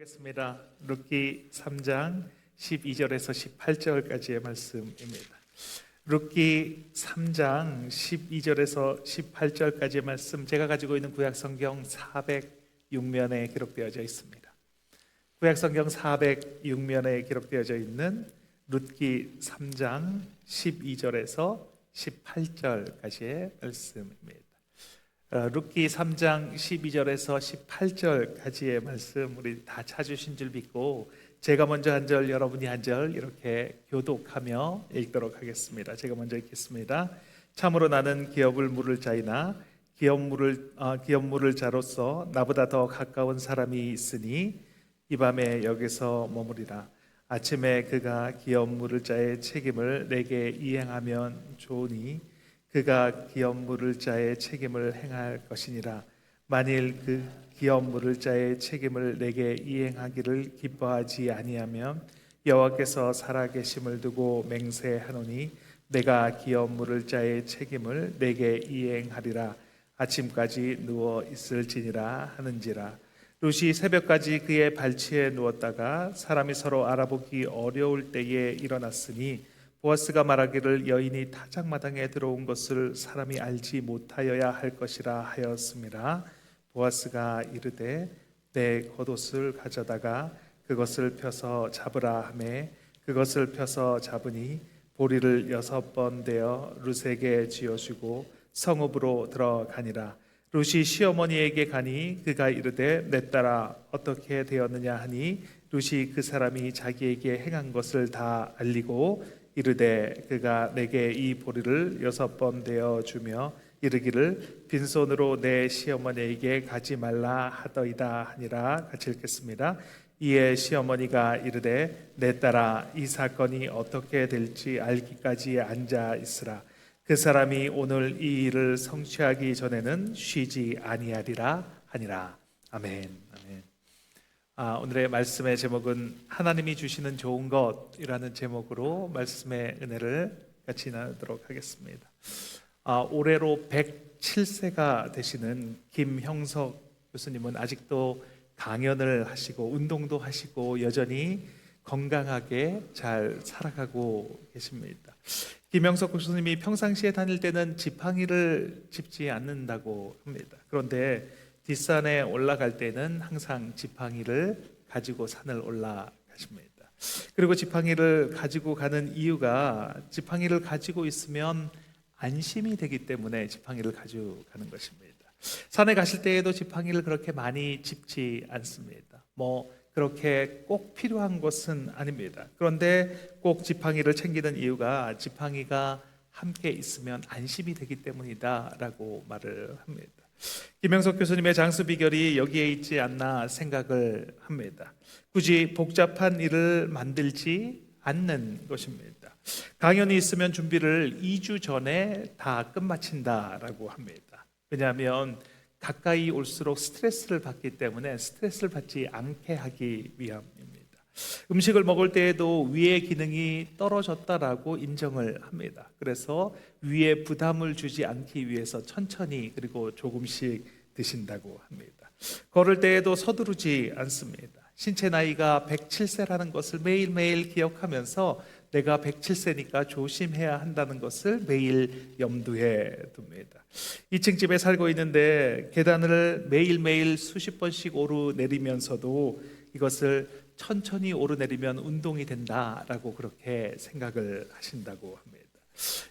하겠습니다. 룻기 3장 12절에서 18절까지의 말씀입니다. 룻기 3장 12절에서 18절까지의 말씀, 제가 가지고 있는 구약성경 406면에 기록되어져 있습니다. 구약성경 406면에 기록되어져 있는 룻기 3장 12절에서 18절까지의 말씀입니다. 룻기 3장 12절에서 18절까지의 말씀 우리 다 찾으신 줄 믿고 제가 먼저 한 절, 여러분이 한 절 이렇게 교독하며 읽도록 하겠습니다. 제가 먼저 읽겠습니다. 참으로 나는 기업을 물을 자이나 기업 물을 자로서 나보다 더 가까운 사람이 있으니 이 밤에 여기서 머무리라. 아침에 그가 기업 물을 자의 책임을 내게 이행하면 좋으니 그가 기업 물을 자의 책임을 행할 것이니라. 만일 그 기업 물을 자의 책임을 내게 이행하기를 기뻐하지 아니하면 여호와께서 살아계심을 두고 맹세하노니 내가 기업 물을 자의 책임을 내게 이행하리라. 아침까지 누워 있을지니라 하는지라. 룻이 새벽까지 그의 발치에 누웠다가 사람이 서로 알아보기 어려울 때에 일어났으니 보아스가 말하기를 여인이 타작마당에 들어온 것을 사람이 알지 못하여야 할 것이라 하였습니다. 보아스가 이르되 내 겉옷을 가져다가 그것을 펴서 잡으라 하매 그것을 펴서 잡으니 보리를 6번 대어 룻에게 쥐어주고 성읍으로 들어가니라. 룻이 시어머니에게 가니 그가 이르되 내 딸아 어떻게 되었느냐 하니 룻이 그 사람이 자기에게 행한 것을 다 알리고 이르되 그가 내게 이 보리를 6번 대어 주며 이르기를 빈손으로 내 시어머니에게 가지 말라 하더이다 하니라. 같이 읽겠습니다. 이에 시어머니가 이르되 내 딸아 이 사건이 어떻게 될지 알기까지 앉아 있으라. 그 사람이 오늘 이 일을 성취하기 전에는 쉬지 아니하리라 하니라. 아멘. 아멘. 오늘의 말씀의 제목은 하나님이 주시는 좋은 것이라는 제목으로 말씀의 은혜를 같이 나누도록 하겠습니다. 올해로 107세가 되시는 김형석 교수님은 아직도 강연을 하시고 운동도 하시고 여전히 건강하게 잘 살아가고 계십니다. 김형석 교수님이 평상시에 다닐 때는 지팡이를 짚지 않는다고 합니다. 그런데 뒷산에 올라갈 때는 항상 지팡이를 가지고 산을 올라가십니다. 그리고 지팡이를 가지고 가는 이유가 지팡이를 가지고 있으면 안심이 되기 때문에 지팡이를 가지고 가는 것입니다. 산에 가실 때에도 지팡이를 그렇게 많이 짚지 않습니다. 그렇게 꼭 필요한 것은 아닙니다. 그런데 꼭 지팡이를 챙기는 이유가 지팡이가 함께 있으면 안심이 되기 때문이다라고 말을 합니다. 김형석 교수님의 장수 비결이 여기에 있지 않나 생각을 합니다. 굳이 복잡한 일을 만들지 않는 것입니다. 강연이 있으면 준비를 2주 전에 다 끝마친다라고 합니다. 왜냐하면 가까이 올수록 스트레스를 받기 때문에 스트레스를 받지 않게 하기 위함입니다. 음식을 먹을 때에도 위의 기능이 떨어졌다라고 인정을 합니다. 그래서 위에 부담을 주지 않기 위해서 천천히 그리고 조금씩 드신다고 합니다. 걸을 때에도 서두르지 않습니다. 신체 나이가 107세라는 것을 매일매일 기억하면서 내가 107세니까 조심해야 한다는 것을 매일 염두에 둡니다. 2층 집에 살고 있는데 계단을 매일매일 수십 번씩 오르내리면서도 이것을 천천히 오르내리면 운동이 된다라고 그렇게 생각을 하신다고 합니다.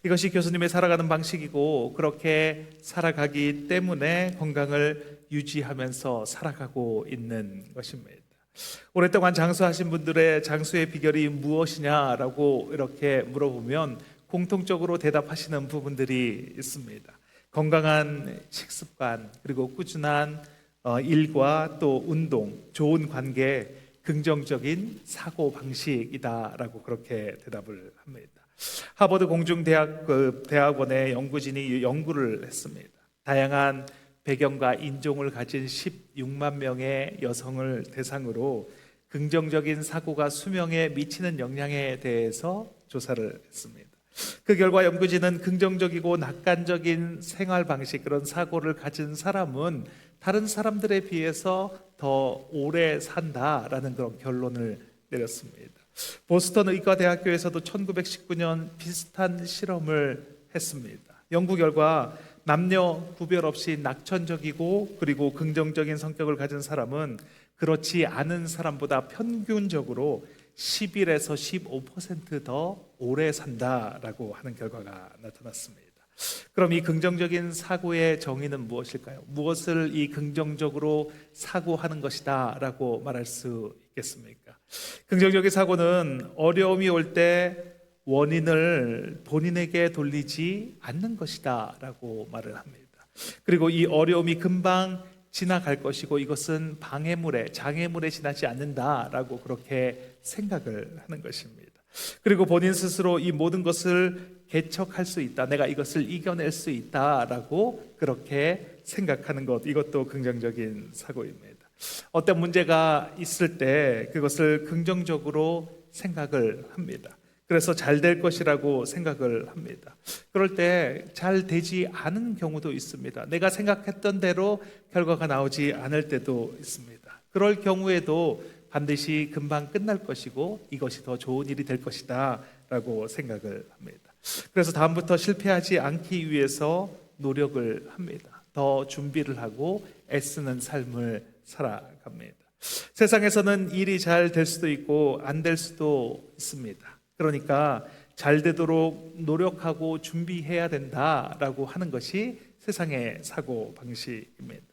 이것이 교수님의 살아가는 방식이고 그렇게 살아가기 때문에 건강을 유지하면서 살아가고 있는 것입니다. 오랫동안 장수하신 분들의 장수의 비결이 무엇이냐라고 이렇게 물어보면 공통적으로 대답하시는 부분들이 있습니다. 건강한 식습관, 그리고 꾸준한 일과 또 운동, 좋은 관계, 긍정적인 사고 방식이다라고 그렇게 대답을 합니다. 하버드 공중대학원의 연구진이 연구를 했습니다. 다양한 배경과 인종을 가진 16만 명의 여성을 대상으로 긍정적인 사고가 수명에 미치는 영향에 대해서 조사를 했습니다. 그 결과 연구진은 긍정적이고 낙관적인 생활 방식, 그런 사고를 가진 사람은 다른 사람들에 비해서 더 오래 산다라는 그런 결론을 내렸습니다. 보스턴 의과대학교에서도 1919년 비슷한 실험을 했습니다. 연구 결과 남녀 구별 없이 낙천적이고 그리고 긍정적인 성격을 가진 사람은 그렇지 않은 사람보다 평균적으로 11에서 15% 오래 산다라고 하는 결과가 나타났습니다. 그럼 이 긍정적인 사고의 정의는 무엇일까요? 무엇을 이 긍정적으로 사고하는 것이다 라고 말할 수 있겠습니까? 긍정적인 사고는 어려움이 올 때 원인을 본인에게 돌리지 않는 것이다 라고 말을 합니다. 그리고 이 어려움이 금방 지나갈 것이고 이것은 장애물에 지나지 않는다라고 그렇게 생각을 하는 것입니다. 그리고 본인 스스로 이 모든 것을 개척할 수 있다, 내가 이것을 이겨낼 수 있다라고 그렇게 생각하는 것, 이것도 긍정적인 사고입니다. 어떤 문제가 있을 때 그것을 긍정적으로 생각을 합니다. 그래서 잘 될 것이라고 생각을 합니다. 그럴 때 잘 되지 않은 경우도 있습니다. 내가 생각했던 대로 결과가 나오지 않을 때도 있습니다. 그럴 경우에도 반드시 금방 끝날 것이고 이것이 더 좋은 일이 될 것이다 라고 생각을 합니다. 그래서 다음부터 실패하지 않기 위해서 노력을 합니다. 더 준비를 하고 애쓰는 삶을 살아갑니다. 세상에서는 일이 잘 될 수도 있고 안 될 수도 있습니다. 그러니까 잘 되도록 노력하고 준비해야 된다라고 하는 것이 세상의 사고 방식입니다.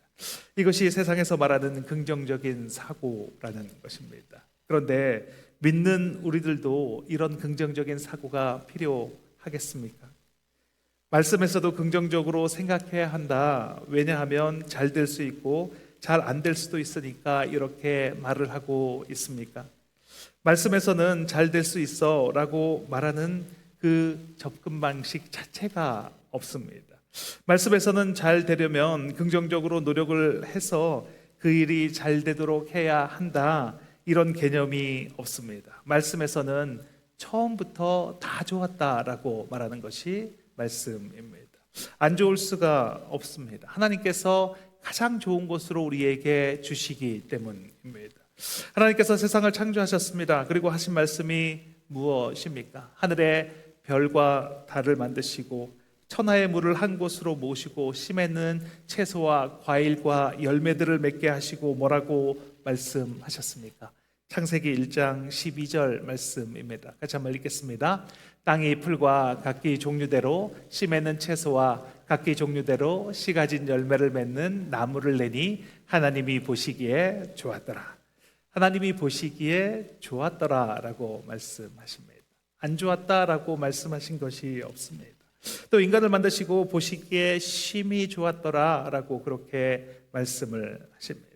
이것이 세상에서 말하는 긍정적인 사고라는 것입니다. 그런데 믿는 우리들도 이런 긍정적인 사고가 필요하겠습니까? 말씀에서도 긍정적으로 생각해야 한다. 왜냐하면 잘 될 수 있고 잘 안 될 수도 있으니까 이렇게 말을 하고 있습니까? 말씀에서는 잘 될 수 있어 라고 말하는 그 접근 방식 자체가 없습니다. 말씀에서는 잘 되려면 긍정적으로 노력을 해서 그 일이 잘 되도록 해야 한다, 이런 개념이 없습니다. 말씀에서는 처음부터 다 좋았다라고 말하는 것이 말씀입니다. 안 좋을 수가 없습니다. 하나님께서 가장 좋은 것으로 우리에게 주시기 때문입니다. 하나님께서 세상을 창조하셨습니다. 그리고 하신 말씀이 무엇입니까? 하늘의 별과 달을 만드시고 천하의 물을 한 곳으로 모시고 심에는 채소와 과일과 열매들을 맺게 하시고 뭐라고 말씀하셨습니까? 창세기 1장 12절 말씀입니다. 같이 한번 읽겠습니다. 땅이 풀과 각기 종류대로 심에는 채소와 각기 종류대로 씨 가진 열매를 맺는 나무를 내니 하나님이 보시기에 좋았더라. 하나님이 보시기에 좋았더라라고 말씀하십니다. 안 좋았다라고 말씀하신 것이 없습니다. 또 인간을 만드시고 보시기에 심히 좋았더라라고 그렇게 말씀을 하십니다.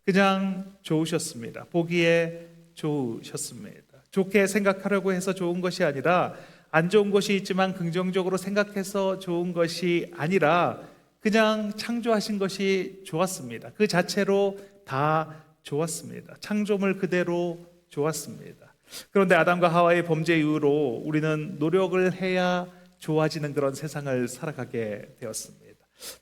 그냥 좋으셨습니다. 보기에 좋으셨습니다. 좋게 생각하려고 해서 좋은 것이 아니라, 안 좋은 것이 있지만 긍정적으로 생각해서 좋은 것이 아니라 그냥 창조하신 것이 좋았습니다. 그 자체로 다 좋았습니다. 창조물 그대로 좋았습니다. 그런데 아담과 하와의 범죄 이후로 우리는 노력을 해야 좋아지는 그런 세상을 살아가게 되었습니다.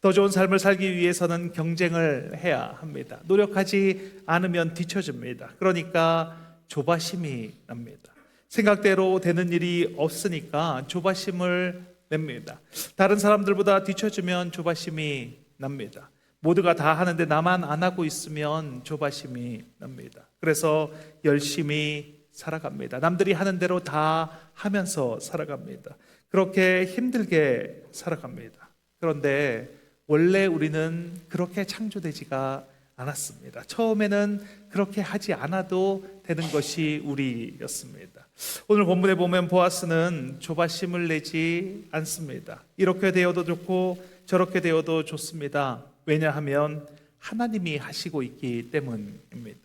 더 좋은 삶을 살기 위해서는 경쟁을 해야 합니다. 노력하지 않으면 뒤처집니다. 그러니까 조바심이 납니다. 생각대로 되는 일이 없으니까 조바심을 냅니다. 다른 사람들보다 뒤처지면 조바심이 납니다. 모두가 다 하는데 나만 안 하고 있으면 조바심이 납니다. 그래서 열심히 살아갑니다. 남들이 하는 대로 다 하면서 살아갑니다. 그렇게 힘들게 살아갑니다. 그런데 원래 우리는 그렇게 창조되지가 않았습니다. 처음에는 그렇게 하지 않아도 되는 것이 우리였습니다. 오늘 본문에 보면 보아스는 조바심을 내지 않습니다. 이렇게 되어도 좋고 저렇게 되어도 좋습니다. 왜냐하면 하나님이 하시고 있기 때문입니다.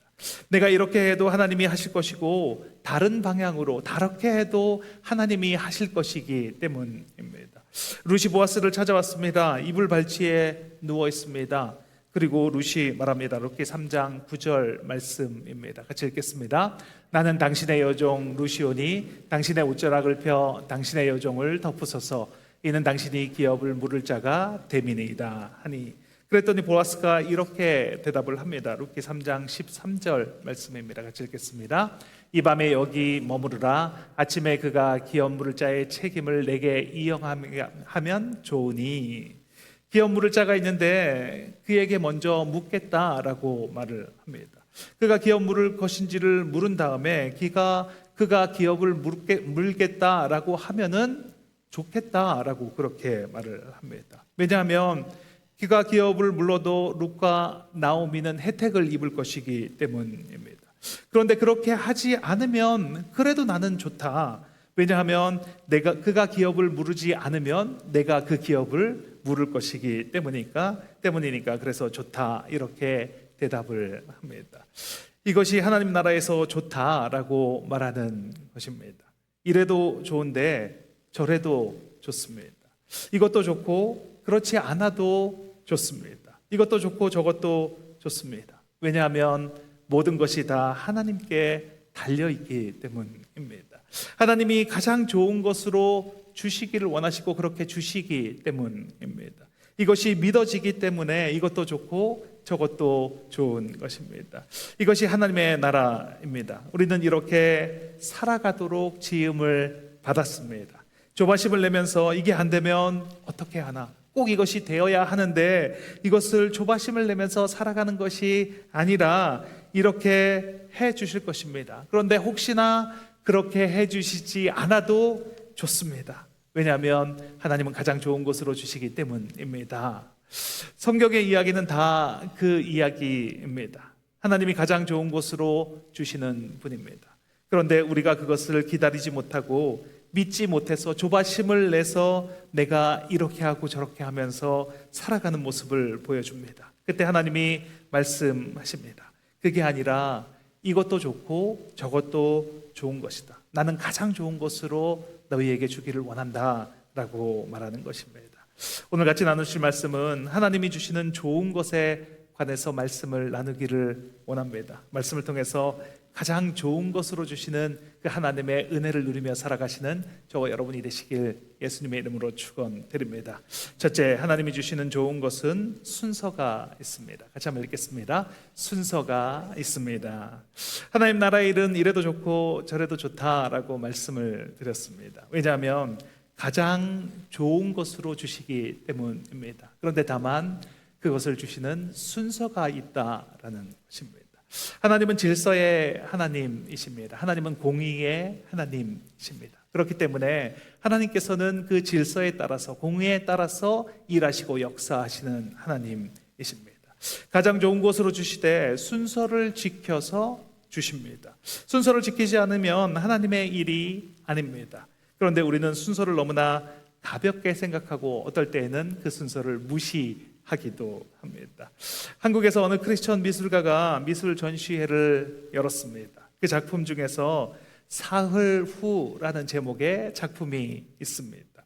내가 이렇게 해도 하나님이 하실 것이고 다른 방향으로 다르게 해도 하나님이 하실 것이기 때문입니다. 룻이 보아스를 찾아왔습니다. 이불 발치에 누워 있습니다. 그리고 룻이 말합니다. 룻기 3장 9절 말씀입니다. 같이 읽겠습니다. 나는 당신의 여종 룻이오니 당신의 옷자락을 펴 당신의 여종을 덮으소서. 이는 당신이 기업을 물을 자가 됨이니이다 하니. 그랬더니 보아스가 이렇게 대답을 합니다. 룻기 3장 13절 말씀입니다. 같이 읽겠습니다. 이 밤에 여기 머무르라. 아침에 그가 기업 물을 자의 책임을 내게 이행하면 좋으니. 기업 물을 자가 있는데 그에게 먼저 묻겠다라고 말을 합니다. 그가 기업 물을 것인지를 물은 다음에 그가 기업을 물겠다라고 하면은 좋겠다라고 그렇게 말을 합니다. 왜냐하면 그가 기업을 물러도 룻과 나오미는 혜택을 입을 것이기 때문입니다. 그런데 그렇게 하지 않으면 그래도 나는 좋다. 왜냐하면 그가 기업을 물지 않으면 내가 그 기업을 물을 것이기 때문이니까 그래서 좋다 이렇게 대답을 합니다. 이것이 하나님 나라에서 좋다라고 말하는 것입니다. 이래도 좋은데 저래도 좋습니다. 이것도 좋고 그렇지 않아도 좋습니다. 이것도 좋고 저것도 좋습니다. 왜냐하면 모든 것이 다 하나님께 달려있기 때문입니다. 하나님이 가장 좋은 것으로 주시기를 원하시고 그렇게 주시기 때문입니다. 이것이 믿어지기 때문에 이것도 좋고 저것도 좋은 것입니다. 이것이 하나님의 나라입니다. 우리는 이렇게 살아가도록 지음을 받았습니다. 조바심을 내면서 이게 안 되면 어떻게 하나? 꼭 이것이 되어야 하는데 이것을 조바심을 내면서 살아가는 것이 아니라 이렇게 해 주실 것입니다. 그런데 혹시나 그렇게 해 주시지 않아도 좋습니다. 왜냐하면 하나님은 가장 좋은 것으로 주시기 때문입니다. 성경의 이야기는 다 그 이야기입니다. 하나님이 가장 좋은 것으로 주시는 분입니다. 그런데 우리가 그것을 기다리지 못하고 믿지 못해서 조바심을 내서 내가 이렇게 하고 저렇게 하면서 살아가는 모습을 보여줍니다. 그때 하나님이 말씀하십니다. 그게 아니라 이것도 좋고 저것도 좋은 것이다. 나는 가장 좋은 것으로 너희에게 주기를 원한다 라고 말하는 것입니다. 오늘 같이 나누실 말씀은 하나님이 주시는 좋은 것에 관해서 말씀을 나누기를 원합니다. 말씀을 통해서 가장 좋은 것으로 주시는 그 하나님의 은혜를 누리며 살아가시는 저와 여러분이 되시길 예수님의 이름으로 축원드립니다. 첫째, 하나님이 주시는 좋은 것은 순서가 있습니다. 같이 한번 읽겠습니다. 순서가 있습니다. 하나님 나라의 일은 이래도 좋고 저래도 좋다라고 말씀을 드렸습니다. 왜냐하면 가장 좋은 것으로 주시기 때문입니다. 그런데 다만 그것을 주시는 순서가 있다라는 것입니다. 하나님은 질서의 하나님이십니다. 하나님은 공의의 하나님이십니다. 그렇기 때문에 하나님께서는 그 질서에 따라서 공의에 따라서 일하시고 역사하시는 하나님이십니다. 가장 좋은 것으로 주시되 순서를 지켜서 주십니다. 순서를 지키지 않으면 하나님의 일이 아닙니다. 그런데 우리는 순서를 너무나 가볍게 생각하고 어떨 때에는 그 순서를 무시하기도 합니다. 한국에서 어느 크리스천 미술가가 미술 전시회를 열었습니다. 그 작품 중에서 사흘 후라는 제목의 작품이 있습니다.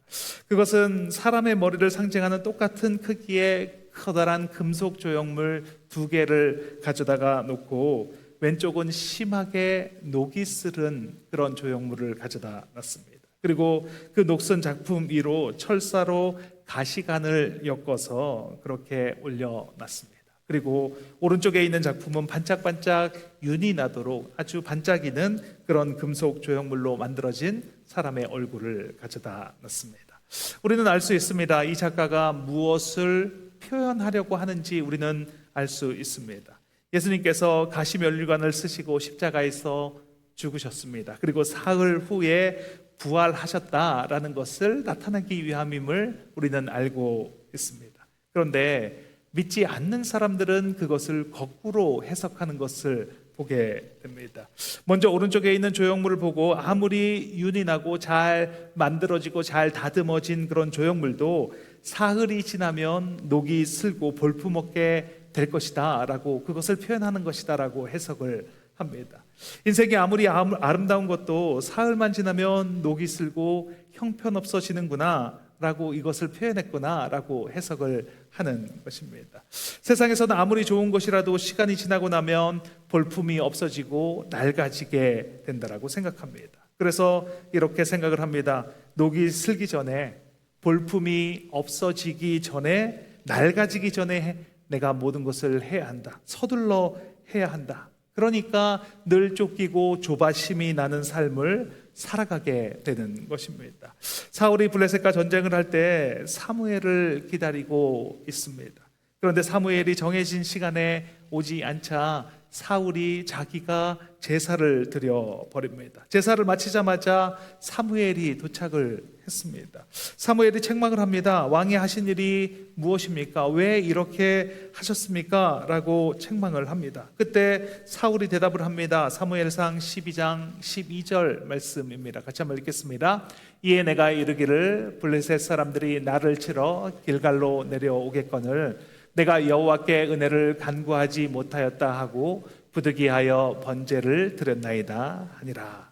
그것은 사람의 머리를 상징하는 똑같은 크기의 커다란 금속 조형물 2개를 가져다가 놓고 왼쪽은 심하게 녹이 슬은 그런 조형물을 가져다 놨습니다. 그리고 그 녹슨 작품 위로 철사로 가시관을 엮어서 그렇게 올려놨습니다. 그리고 오른쪽에 있는 작품은 반짝반짝 윤이 나도록 아주 반짝이는 그런 금속 조형물로 만들어진 사람의 얼굴을 가져다 놨습니다. 우리는 알 수 있습니다. 이 작가가 무엇을 표현하려고 하는지 우리는 알 수 있습니다. 예수님께서 가시면류관을 쓰시고 십자가에서 죽으셨습니다. 그리고 사흘 후에 부활하셨다라는 것을 나타내기 위함임을 우리는 알고 있습니다. 그런데 믿지 않는 사람들은 그것을 거꾸로 해석하는 것을 보게 됩니다. 먼저 오른쪽에 있는 조형물을 보고 아무리 윤이 나고 잘 만들어지고 잘 다듬어진 그런 조형물도 사흘이 지나면 녹이 슬고 볼품없게 될 것이다 라고 그것을 표현하는 것이다 라고 해석을 합니다. 인생이 아무리 아름다운 것도 사흘만 지나면 녹이 슬고 형편없어지는구나 라고 이것을 표현했구나 라고 해석을 하는 것입니다. 세상에서는 아무리 좋은 것이라도 시간이 지나고 나면 볼품이 없어지고 낡아지게 된다라고 생각합니다. 그래서 이렇게 생각을 합니다. 녹이 슬기 전에, 볼품이 없어지기 전에, 낡아지기 전에 내가 모든 것을 해야 한다. 서둘러 해야 한다. 그러니까 늘 쫓기고 조바심이 나는 삶을 살아가게 되는 것입니다. 사울이 블레셋과 전쟁을 할 때 사무엘을 기다리고 있습니다. 그런데 사무엘이 정해진 시간에 오지 않자 사울이 자기가 제사를 드려 버립니다. 제사를 마치자마자 사무엘이 도착을 했습니다. 사무엘이 책망을 합니다. 왕이 하신 일이 무엇입니까? 왜 이렇게 하셨습니까? 라고 책망을 합니다. 그때 사울이 대답을 합니다. 사무엘상 12장 12절 말씀입니다. 같이 한번 읽겠습니다. 이에 내가 이르기를 블레셋 사람들이 나를 치러 길갈로 내려오겠거늘 내가 여호와께 은혜를 간구하지 못하였다 하고 부득이하여 번제를 드렸나이다 하니라.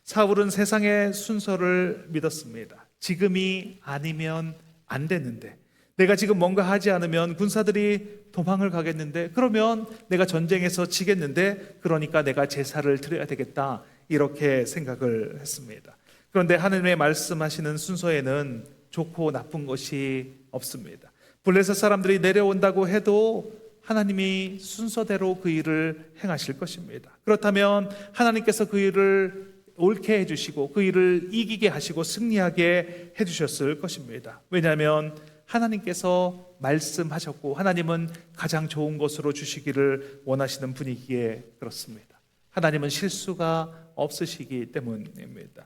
사울은 세상의 순서를 믿었습니다. 지금이 아니면 안 되는데, 내가 지금 뭔가 하지 않으면 군사들이 도망을 가겠는데, 그러면 내가 전쟁에서 지겠는데, 그러니까 내가 제사를 드려야 되겠다, 이렇게 생각을 했습니다. 그런데 하나님의 말씀하시는 순서에는 좋고 나쁜 것이 없습니다. 블레셋 사람들이 내려온다고 해도 하나님이 순서대로 그 일을 행하실 것입니다. 그렇다면 하나님께서 그 일을 옳게 해주시고 그 일을 이기게 하시고 승리하게 해주셨을 것입니다. 왜냐하면 하나님께서 말씀하셨고 하나님은 가장 좋은 것으로 주시기를 원하시는 분이기에 그렇습니다. 하나님은 실수가 없으시기 때문입니다.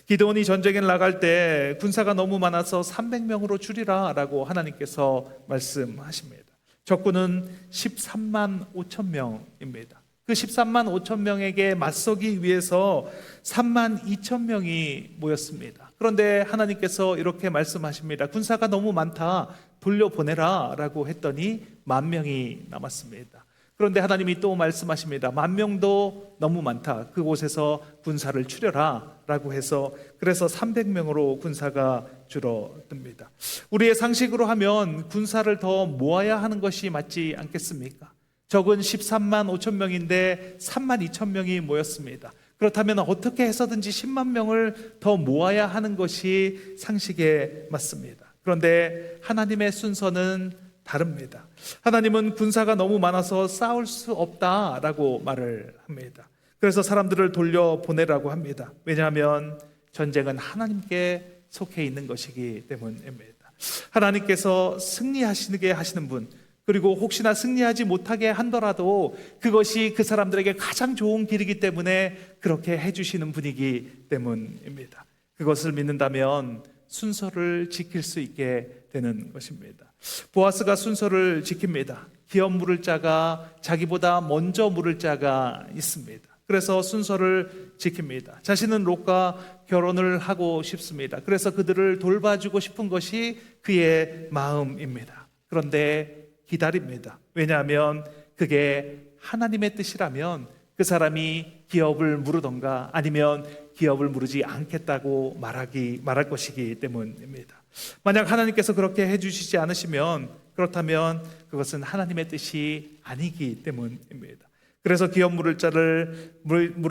기드온이 전쟁에 나갈 때 군사가 너무 많아서 300명으로 줄이라 라고 하나님께서 말씀하십니다. 적군은 13만 5천 명입니다. 그 13만 5천 명에게 맞서기 위해서 3만 2천 명이 모였습니다. 그런데 하나님께서 이렇게 말씀하십니다. 군사가 너무 많다, 돌려보내라 라고 했더니 10,000명이 남았습니다. 그런데 하나님이 또 말씀하십니다. 10,000명도 너무 많다. 그곳에서 군사를 추려라 라고 해서 그래서 300명으로 군사가 줄어듭니다. 우리의 상식으로 하면 군사를 더 모아야 하는 것이 맞지 않겠습니까? 적은 13만 5천 명인데 3만 2천 명이 모였습니다. 그렇다면 어떻게 해서든지 10만 명을 더 모아야 하는 것이 상식에 맞습니다. 그런데 하나님의 순서는 다릅니다. 하나님은 군사가 너무 많아서 싸울 수 없다라고 말을 합니다. 그래서 사람들을 돌려보내라고 합니다. 왜냐하면 전쟁은 하나님께 속해 있는 것이기 때문입니다. 하나님께서 승리하시게 하시는 분, 그리고 혹시나 승리하지 못하게 한더라도 그것이 그 사람들에게 가장 좋은 길이기 때문에 그렇게 해주시는 분이기 때문입니다. 그것을 믿는다면 순서를 지킬 수 있게 되는 것입니다. 보아스가 순서를 지킵니다. 기업 물을 자가 자기보다 먼저 물을 자가 있습니다. 그래서 순서를 지킵니다. 자신은 롯과 결혼을 하고 싶습니다. 그래서 그들을 돌봐주고 싶은 것이 그의 마음입니다. 그런데 기다립니다. 왜냐하면 그게 하나님의 뜻이라면 그 사람이 기업을 물으던가 아니면 기업을 물으지 않겠다고 말할 것이기 때문입니다. 만약 하나님께서 그렇게 해주시지 않으시면 그렇다면 그것은 하나님의 뜻이 아니기 때문입니다. 그래서 기업 물을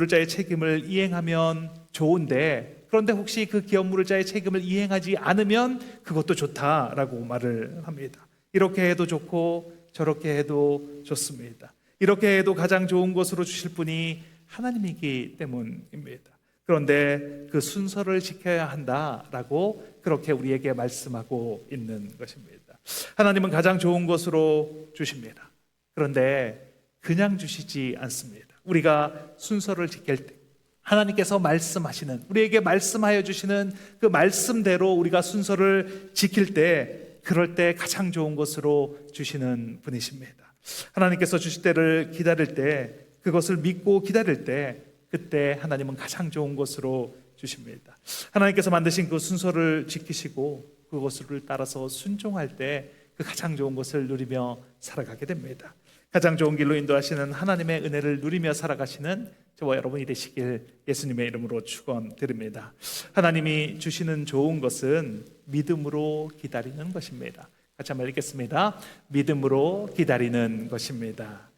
자의 책임을 이행하면 좋은데, 그런데 혹시 그 기업 물을 자의 책임을 이행하지 않으면 그것도 좋다라고 말을 합니다. 이렇게 해도 좋고 저렇게 해도 좋습니다. 이렇게 해도 가장 좋은 것으로 주실 분이 하나님이기 때문입니다. 그런데 그 순서를 지켜야 한다라고 그렇게 우리에게 말씀하고 있는 것입니다. 하나님은 가장 좋은 것으로 주십니다. 그런데 그냥 주시지 않습니다. 우리가 순서를 지킬 때 하나님께서 말씀하시는, 우리에게 말씀하여 주시는 그 말씀대로 우리가 순서를 지킬 때, 그럴 때 가장 좋은 것으로 주시는 분이십니다. 하나님께서 주실 때를 기다릴 때, 그것을 믿고 기다릴 때, 그때 하나님은 가장 좋은 것으로 주십니다. 하나님께서 만드신 그 순서를 지키시고 그것을 따라서 순종할 때 그 가장 좋은 것을 누리며 살아가게 됩니다. 가장 좋은 길로 인도하시는 하나님의 은혜를 누리며 살아가시는 저와 여러분이 되시길 예수님의 이름으로 축원드립니다. 하나님이 주시는 좋은 것은 믿음으로 기다리는 것입니다. 같이 한번 읽겠습니다. 믿음으로 기다리는 것입니다.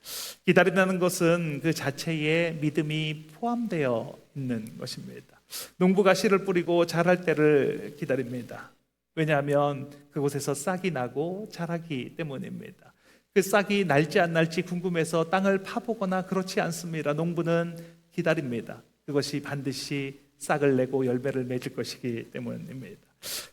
기다린다는 것은 그 자체에 믿음이 포함되어 있는 것입니다. 농부가 씨를 뿌리고 자랄 때를 기다립니다. 왜냐하면 그곳에서 싹이 나고 자라기 때문입니다. 그 싹이 날지 안 날지 궁금해서 땅을 파보거나 그렇지 않습니다. 농부는 기다립니다. 그것이 반드시 싹을 내고 열매를 맺을 것이기 때문입니다.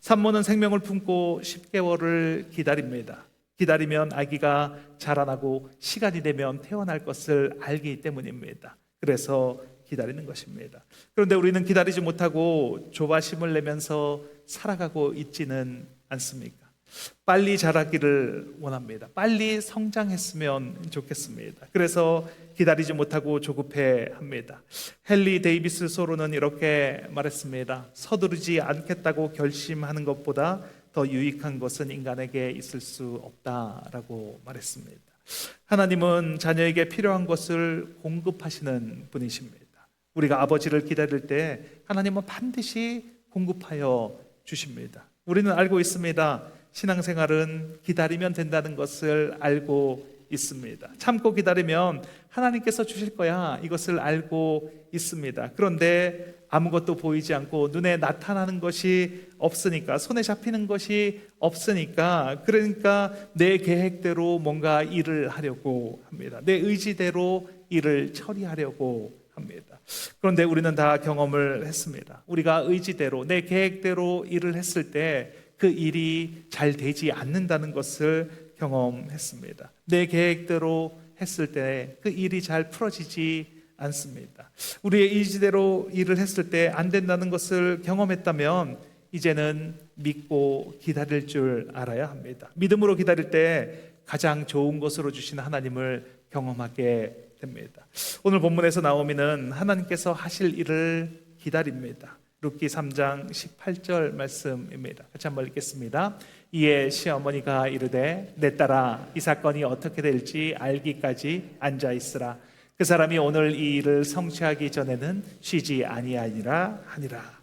산모는 생명을 품고 10개월을 기다립니다. 기다리면 아기가 자라나고 시간이 되면 태어날 것을 알기 때문입니다. 그래서 기다리는 것입니다. 그런데 우리는 기다리지 못하고 조바심을 내면서 살아가고 있지는 않습니까? 빨리 자라기를 원합니다. 빨리 성장했으면 좋겠습니다. 그래서 기다리지 못하고 조급해 합니다. 헨리 데이비스 소로는 이렇게 말했습니다. 서두르지 않겠다고 결심하는 것보다 더 유익한 것은 인간에게 있을 수 없다라고 말했습니다. 하나님은 자녀에게 필요한 것을 공급하시는 분이십니다. 우리가 아버지를 기다릴 때 하나님은 반드시 공급하여 주십니다. 우리는 알고 있습니다. 신앙생활은 기다리면 된다는 것을 알고 있습니다. 참고 기다리면 하나님께서 주실 거야, 이것을 알고 있습니다. 그런데 아무것도 보이지 않고 눈에 나타나는 것이 없으니까, 손에 잡히는 것이 없으니까, 그러니까 내 계획대로 뭔가 일을 하려고 합니다. 내 의지대로 일을 처리하려고 합니다. 그런데 우리는 다 경험을 했습니다. 우리가 의지대로, 내 계획대로 일을 했을 때 그 일이 잘 되지 않는다는 것을 경험했습니다. 내 계획대로 했을 때 그 일이 잘 풀어지지 않습니다. 우리의 의지대로 일을 했을 때 안 된다는 것을 경험했다면 이제는 믿고 기다릴 줄 알아야 합니다. 믿음으로 기다릴 때 가장 좋은 것으로 주신 하나님을 경험하게 됩니다. 오늘 본문에서 나오미는 하나님께서 하실 일을 기다립니다. 룻기 3장 18절 말씀입니다. 같이 한번 읽겠습니다. 이에 시어머니가 이르되 내 딸아 이 사건이 어떻게 될지 알기까지 앉아 있으라. 그 사람이 오늘 이 일을 성취하기 전에는 쉬지 아니하니라 하니라.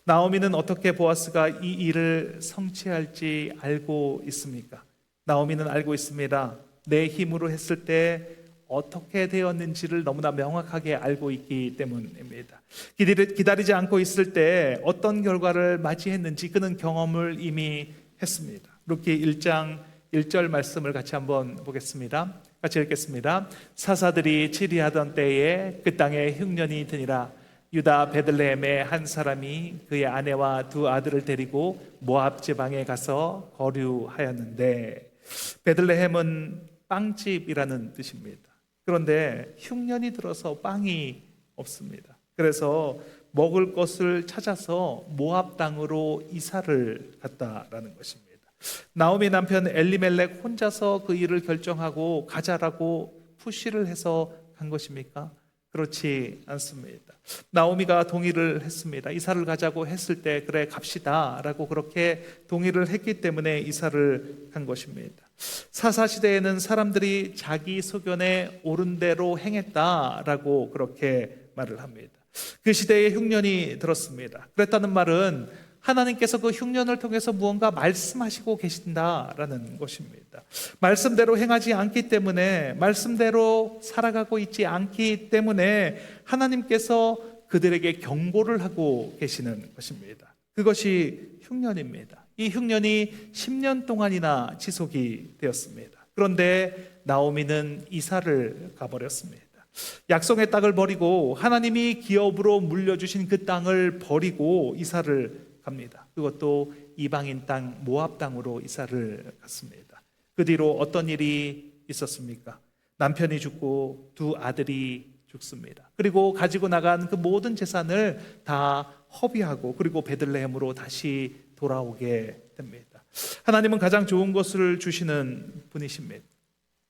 나오미는 어떻게 보아스가 이 일을 성취할지 알고 있습니까? 나오미는 알고 있습니다. 내 힘으로 했을 때 어떻게 되었는지를 너무나 명확하게 알고 있기 때문입니다. 기다리지 않고 있을 때 어떤 결과를 맞이했는지 그는 경험을 이미 했습니다. 룻기 1장 1절 말씀을 같이 한번 보겠습니다. 같이 읽겠습니다. 사사들이 치리하던 때에 그 땅에 흉년이 드니라. 유다 베들레헴의 한 사람이 그의 아내와 두 아들을 데리고 모압 지방에 가서 거류하였는데, 베들레헴은 빵집이라는 뜻입니다. 그런데 흉년이 들어서 빵이 없습니다. 그래서 먹을 것을 찾아서 모압 땅으로 이사를 갔다라는 것입니다. 나오미 남편 엘리멜렉 혼자서 그 일을 결정하고 가자라고 푸시를 해서 간 것입니까? 그렇지 않습니다. 나오미가 동의를 했습니다. 이사를 가자고 했을 때 그래 갑시다 라고 그렇게 동의를 했기 때문에 이사를 간 것입니다. 사사시대에는 사람들이 자기 소견에 옳은 대로 행했다라고 그렇게 말을 합니다. 그 시대에 흉년이 들었습니다. 그랬다는 말은 하나님께서 그 흉년을 통해서 무언가 말씀하시고 계신다라는 것입니다. 말씀대로 행하지 않기 때문에, 말씀대로 살아가고 있지 않기 때문에 하나님께서 그들에게 경고를 하고 계시는 것입니다. 그것이 흉년입니다. 이 흉년이 10년 동안이나 지속이 되었습니다. 그런데 나오미는 이사를 가버렸습니다. 약속의 땅을 버리고 하나님이 기업으로 물려주신 그 땅을 버리고 이사를 갑니다. 그것도 이방인 땅 모압 땅으로 이사를 갔습니다. 그 뒤로 어떤 일이 있었습니까? 남편이 죽고 두 아들이 죽습니다. 그리고 가지고 나간 그 모든 재산을 다 허비하고 그리고 베들레헴으로 다시 돌아오게 됩니다. 하나님은 가장 좋은 것을 주시는 분이십니다.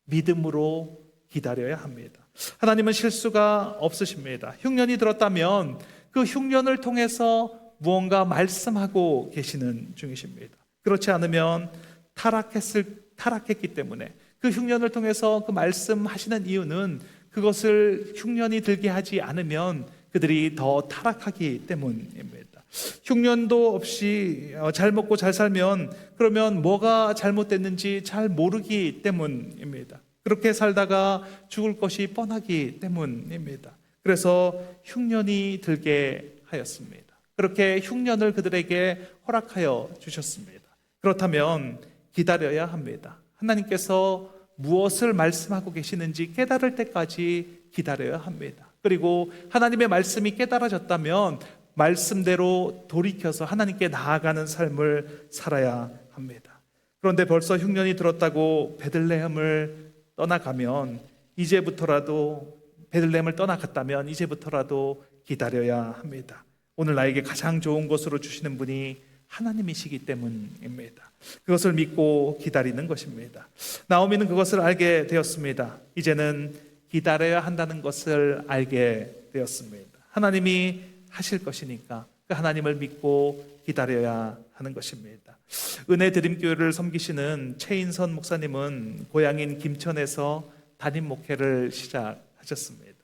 믿음으로 기다려야 합니다. 하나님은 실수가 없으십니다. 흉년이 들었다면 그 흉년을 통해서 무언가 말씀하고 계시는 중이십니다. 그렇지 않으면 타락했기 때문에, 그 흉년을 통해서 그 말씀하시는 이유는 그것을 흉년이 들게 하지 않으면 그들이 더 타락하기 때문입니다. 흉년도 없이 잘 먹고 잘 살면 그러면 뭐가 잘못됐는지 잘 모르기 때문입니다. 그렇게 살다가 죽을 것이 뻔하기 때문입니다. 그래서 흉년이 들게 하였습니다. 그렇게 흉년을 그들에게 허락하여 주셨습니다. 그렇다면 기다려야 합니다. 하나님께서 무엇을 말씀하고 계시는지 깨달을 때까지 기다려야 합니다. 그리고 하나님의 말씀이 깨달아졌다면 말씀대로 돌이켜서 하나님께 나아가는 삶을 살아야 합니다. 그런데 벌써 흉년이 들었다고 베들레헴을 떠나가면 이제부터라도 베들레헴을 떠나갔다면 이제부터라도 기다려야 합니다. 오늘 나에게 가장 좋은 것으로 주시는 분이 하나님이시기 때문입니다. 그것을 믿고 기다리는 것입니다. 나오미는 그것을 알게 되었습니다. 이제는 기다려야 한다는 것을 알게 되었습니다. 하나님이 하실 것이니까 그 하나님을 믿고 기다려야 하는 것입니다. 은혜 드림교회를 섬기시는 최인선 목사님은 고향인 김천에서 담임 목회를 시작하셨습니다.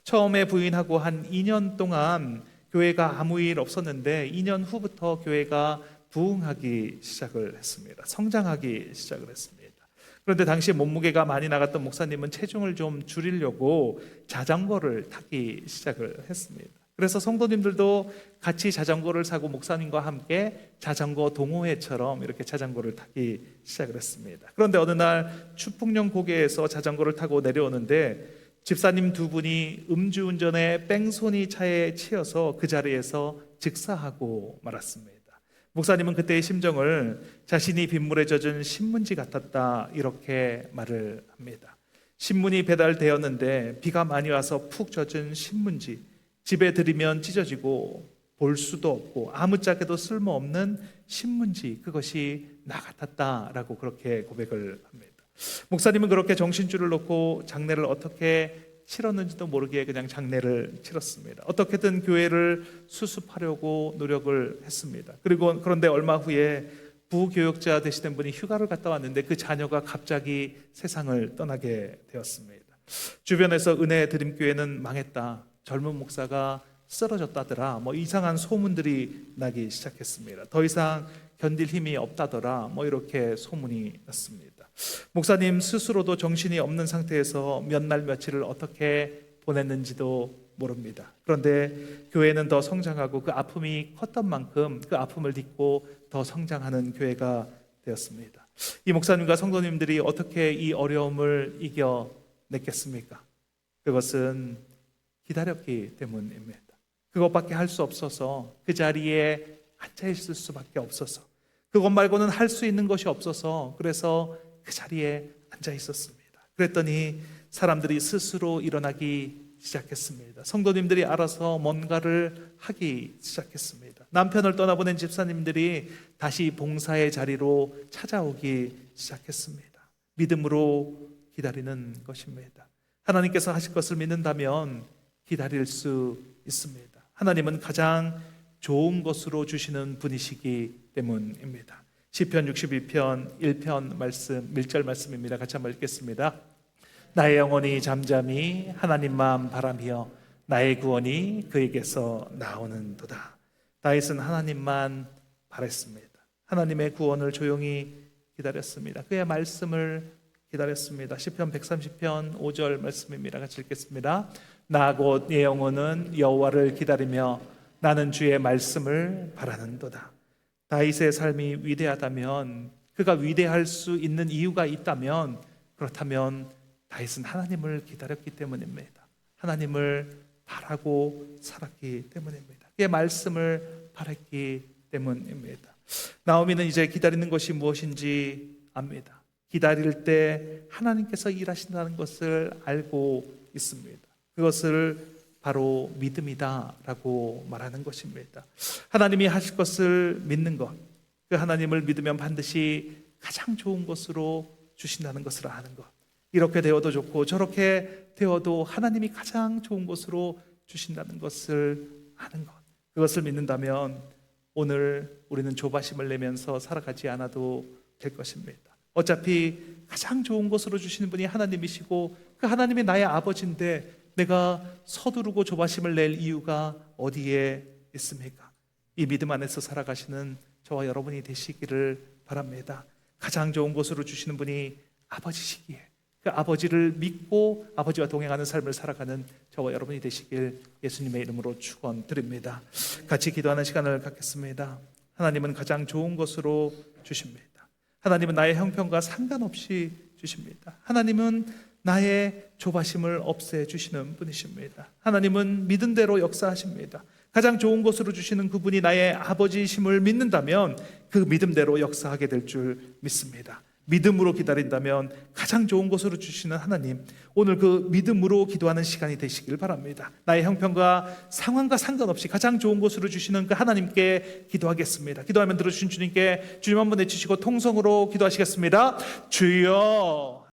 처음에 부인하고 한 2년 동안 교회가 아무 일 없었는데 2년 후부터 교회가 부흥하기 시작을 했습니다. 성장하기 시작을 했습니다. 그런데 당시 몸무게가 많이 나갔던 목사님은 체중을 좀 줄이려고 자전거를 타기 시작을 했습니다. 그래서 성도님들도 같이 자전거를 사고 목사님과 함께 자전거 동호회처럼 이렇게 자전거를 타기 시작을 했습니다. 그런데 어느 날 추풍령 고개에서 자전거를 타고 내려오는데 집사님 두 분이 음주운전에 뺑소니 차에 치여서 그 자리에서 즉사하고 말았습니다. 목사님은 그때의 심정을 자신이 빗물에 젖은 신문지 같았다 이렇게 말을 합니다. 신문이 배달되었는데 비가 많이 와서 푹 젖은 신문지, 집에 들이면 찢어지고 볼 수도 없고 아무짝에도 쓸모없는 신문지, 그것이 나 같았다라고 그렇게 고백을 합니다. 목사님은 그렇게 정신줄을 놓고 장례를 어떻게 치렀는지도 모르게 그냥 장례를 치렀습니다. 어떻게든 교회를 수습하려고 노력을 했습니다. 그런데 얼마 후에 부교역자 되시는 분이 휴가를 갔다 왔는데 그 자녀가 갑자기 세상을 떠나게 되었습니다. 주변에서 은혜 드림교회는 망했다, 젊은 목사가 쓰러졌다더라, 이상한 소문들이 나기 시작했습니다. 더 이상 견딜 힘이 없다더라, 이렇게 소문이 났습니다. 목사님 스스로도 정신이 없는 상태에서 몇 날 며칠을 어떻게 보냈는지도 모릅니다. 그런데 교회는 더 성장하고 그 아픔이 컸던 만큼 그 아픔을 딛고 더 성장하는 교회가 되었습니다. 이 목사님과 성도님들이 어떻게 이 어려움을 이겨냈겠습니까? 그것은 기다렸기 때문입니다. 그것밖에 할 수 없어서 그 자리에 앉아있을 수밖에 없어서, 그것 말고는 할 수 있는 것이 없어서 그래서 그 자리에 앉아 있었습니다. 그랬더니 사람들이 스스로 일어나기 시작했습니다. 성도님들이 알아서 뭔가를 하기 시작했습니다. 남편을 떠나보낸 집사님들이 다시 봉사의 자리로 찾아오기 시작했습니다. 믿음으로 기다리는 것입니다. 하나님께서 하실 것을 믿는다면 기다릴 수 있습니다. 하나님은 가장 좋은 것으로 주시는 분이시기 때문입니다. 시편 62편 1편 말씀 1절 말씀입니다. 같이 한번 읽겠습니다. 나의 영혼이 잠잠히 하나님만 바라며 나의 구원이 그에게서 나오는도다. 다윗은 하나님만 바랐습니다. 하나님의 구원을 조용히 기다렸습니다. 그의 말씀을 기다렸습니다. 시편 130편 5절 말씀입니다. 같이 읽겠습니다. 나 곧 내 영혼은 여호와를 기다리며 나는 주의 말씀을 바라는도다. 다윗의 삶이 위대하다면, 그가 위대할 수 있는 이유가 있다면, 그렇다면 다윗은 하나님을 기다렸기 때문입니다. 하나님을 바라고 살았기 때문입니다. 그의 말씀을 바랐기 때문입니다. 나오미는 이제 기다리는 것이 무엇인지 압니다. 기다릴 때 하나님께서 일하신다는 것을 알고 있습니다. 그것을 바로 믿음이다라고 말하는 것입니다. 하나님이 하실 것을 믿는 것, 그 하나님을 믿으면 반드시 가장 좋은 것으로 주신다는 것을 아는 것, 이렇게 되어도 좋고 저렇게 되어도 하나님이 가장 좋은 것으로 주신다는 것을 아는 것, 그것을 믿는다면 오늘 우리는 조바심을 내면서 살아가지 않아도 될 것입니다. 어차피 가장 좋은 것으로 주시는 분이 하나님이시고 그 하나님이 나의 아버지인데 내가 서두르고 조바심을 낼 이유가 어디에 있습니까? 이 믿음 안에서 살아가시는 저와 여러분이 되시기를 바랍니다. 가장 좋은 것으로 주시는 분이 아버지시기에 그 아버지를 믿고 아버지와 동행하는 삶을 살아가는 저와 여러분이 되시길 예수님의 이름으로 축원드립니다. 같이 기도하는 시간을 갖겠습니다. 하나님은 가장 좋은 것으로 주십니다. 하나님은 나의 형편과 상관없이 주십니다. 하나님은 나의 조바심을 없애주시는 분이십니다. 하나님은 믿은 대로 역사하십니다. 가장 좋은 것으로 주시는 그분이 나의 아버지이심을 믿는다면 그 믿음대로 역사하게 될 줄 믿습니다. 믿음으로 기다린다면 가장 좋은 것으로 주시는 하나님, 오늘 그 믿음으로 기도하는 시간이 되시길 바랍니다. 나의 형편과 상황과 상관없이 가장 좋은 것으로 주시는 그 하나님께 기도하겠습니다. 기도하면 들어주신 주님께 주님 한번 내치시고 통성으로 기도하시겠습니다. 주여